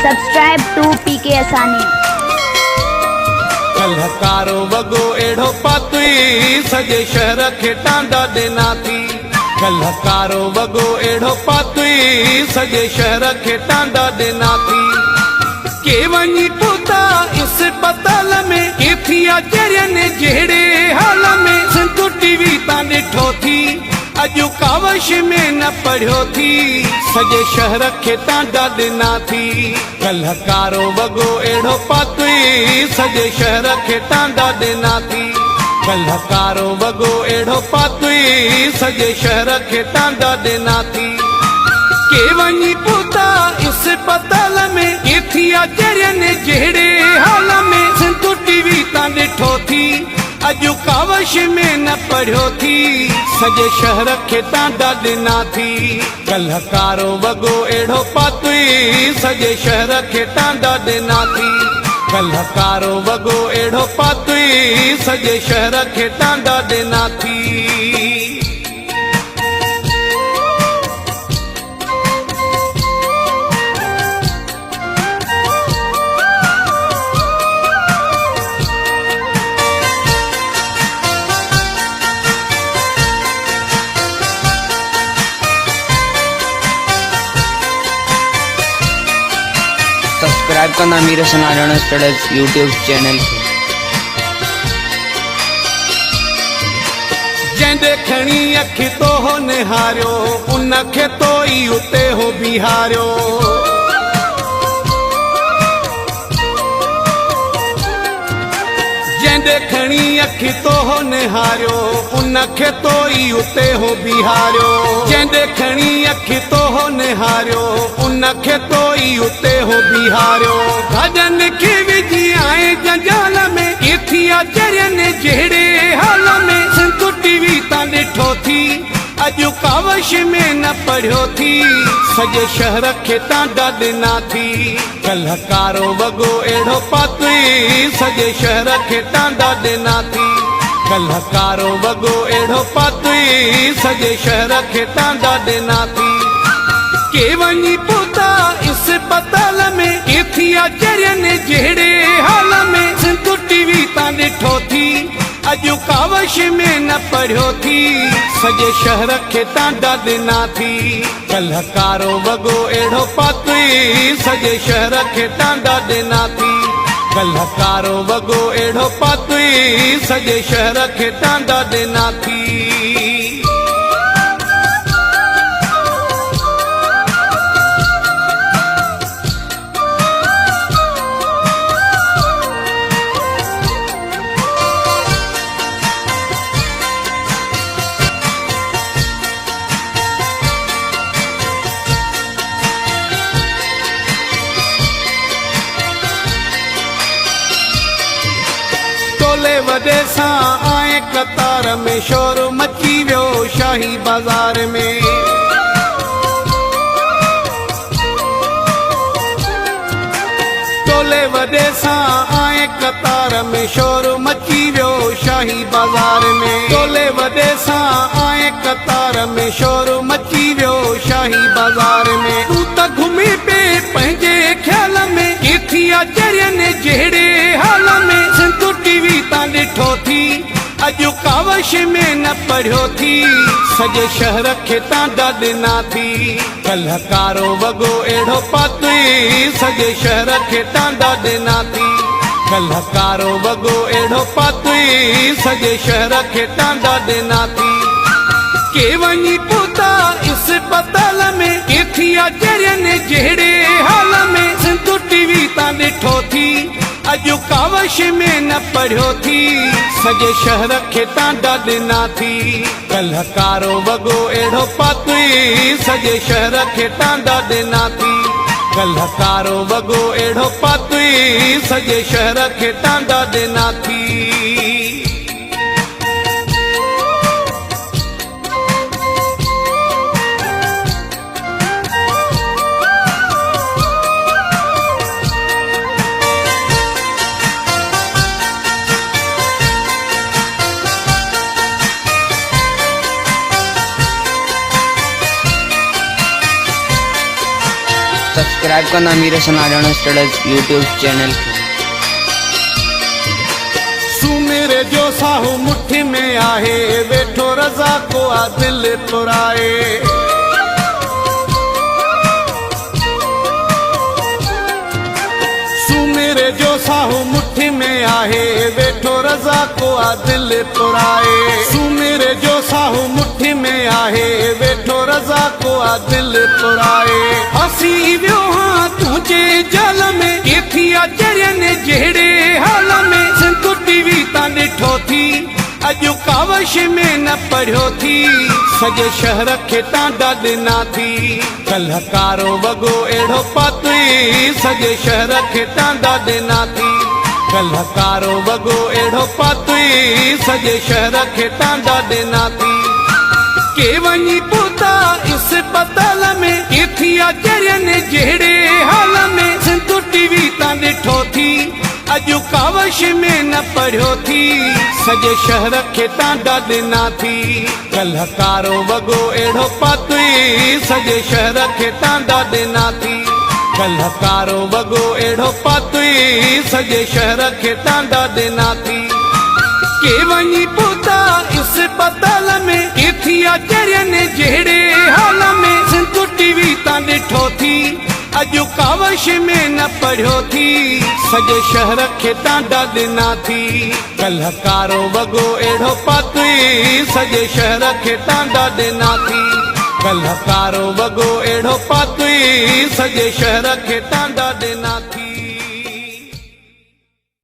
Subscribe to PK Asani. कलहकारो वगो एड़ो पातुई सजे शहर खे टांडा देना थी। कलहकारो वगो एड़ो पातुई सजे शहर खे टांडा देना थी। के वनी पुता इस पताल में केथिया चरने जेड़े हाल में संतु टीवी ता डिठो थी। अजु कावश में न पढ़ियो थी सजे शहर खे टांडा देना थी। कलहकारो वगो एड़ो पातुई सजे शहर खे टांडा देना थी। कलहकारो वगो एड़ो पातुई सजे शहर खे टांडा देना थी। के वनी पुता इस पताल में केथिया चरने जेड़े हाल में संतु टीवी ता डिठो थी। अजु कावश में न पढ़ियो थी सजे शहर खे टांडा देना थी। कलहकारो वगो एड़ो पातुई सजे शहर खे टांडा देना थी। कलहकारो वगो एड़ो पातुई सजे शहर खे टांडा देना थी। सब्सक्राइब करना मीर सनारण स्टडीज यूट्यूब चैनल खे। जंहिंजे खणी अखि तो हो निहारियो उनखे तो ई उते हो बिहारियो। जंहिंजे खणी अखि तो हो निहारियो उनखे तो ई उते हो बिहारियो। जंहिंजे खणी अखि तो हो निहारियो उनखे तो ई उते हो बिहारियो। भजन खे विझी आए जंजाल में केथिया चरने जेड़े हाल में संतु टीवी ता डिठो थी। अजु कावश में न पढ़ियो थी सजे शहर खे टांडा देना थी। कलहकारो वगो एड़ो पातुई सजे शहर खे टांडा देना थी। कलहकारो वगो एड़ो पातुई सजे शहर खे टांडा देना थी। के वनी पुता इस पताल में केथिया चरने जेड़े हाल में संतु टीवी ता डिठो थी। अजु कावश में न पढ़ियो थी सजे शहर खे टांडा देना थी। कलहकारो वगो एड़ो पातुई सजे शहर खे टांडा देना थी। कलहकारो वगो एड़ो पातुई सजे शहर खे टांडा देना थी। टोले वॾे सां आए कतार में शोर मची वियो शाही बाज़ार में। टोले वॾे सां आए कतार में शोर मची वियो शाही बाज़ार में। टोले वॾे सां आए कतार में शोर मची वियो शाही बाज़ार में। तू त घुमी पे पंहिंजे ख्याल में केथिया चरने जेड़े हाल में संतु टीवी ता डिठो थी। अजु कावश में न पढ़ियो थी सजे शहर खे टांडा देना थी। कलहकारो वगो एड़ो पातुई सजे शहर खे टांडा देना थी। कलहकारो वगो एड़ो पातुई सजे शहर खे टांडा देना थी। के वनी पुता इस पताल में केथिया चरने जेड़े हाल में संतु टीवी ता डिठो थी। अजु कावश में न पढ़ियो थी सजे शहर खे टांडा देना थी। कलहकारो वगो एड़ो पातुई सजे शहर खे टांडा देना थी। कलहकारो वगो एड़ो पातुई सजे शहर खे टांडा देना थी। सब्सक्राइब सब्सक्राइब करना मीरा सनारायण स्टडीज यूट्यूब चैनल खे। सुमेरे जो साहू मुट्ठी में आहे, वेठो रज़ा को आ दिल पुराए। सुमेरे जो साहू मुट्ठी में आहे, वेठो रज़ा को आ दिल पुराए। सुमेरे जो साहू मुट्ठी में आहे, वेठो रज़ा को आ दिल पुराए। हसी वियो हाँ तुझे जल में, केथी अजरन जहिड़े हाल में। सिंधु टीवी तां ॾिठो थी, अॼु कावश में न पढ़ियो थी। सॼे शहर खे टांडा ॾिना थी, कल्ह कारो वॻो अहिड़ो पातुई। सॼे शहर खे टांडा ॾिना थी, कल्ह कारो वॻो अहिड़ो पातुई। सॼे शहर खे टांडा ॾिना थी। के वञी पहुता इस्पताल में, केथी अजरन जहिड़े हाल में। सिंधु टीवी तां ॾिठो थी, अॼु कावश में न पढ़ियो थी। सॼे शहर खे टांडा ॾिना थी, कल्ह कारो वॻो अहिड़ो पातुई। सॼे शहर खे टांडा ॾिना थी, कल्ह कारो वॻो अहिड़ो पातुई। सॼे शहर खे टांडा ॾिना थी। के वञी पहुता इस्पताल में, केथी अजरन जहिड़े हाल में। सिंधु टीवी तां ॾिठो थी, अॼु कावश में न पढ़ियो थी। सॼे शहर खे टांडा ॾिना थी, कल्ह कारो वॻो अहिड़ो पातुई। सॼे शहर खे टांडा ॾिना थी, कल्ह कारो वॻो अहिड़ो पातुई। सॼे शहर खे टांडा ॾिना थी।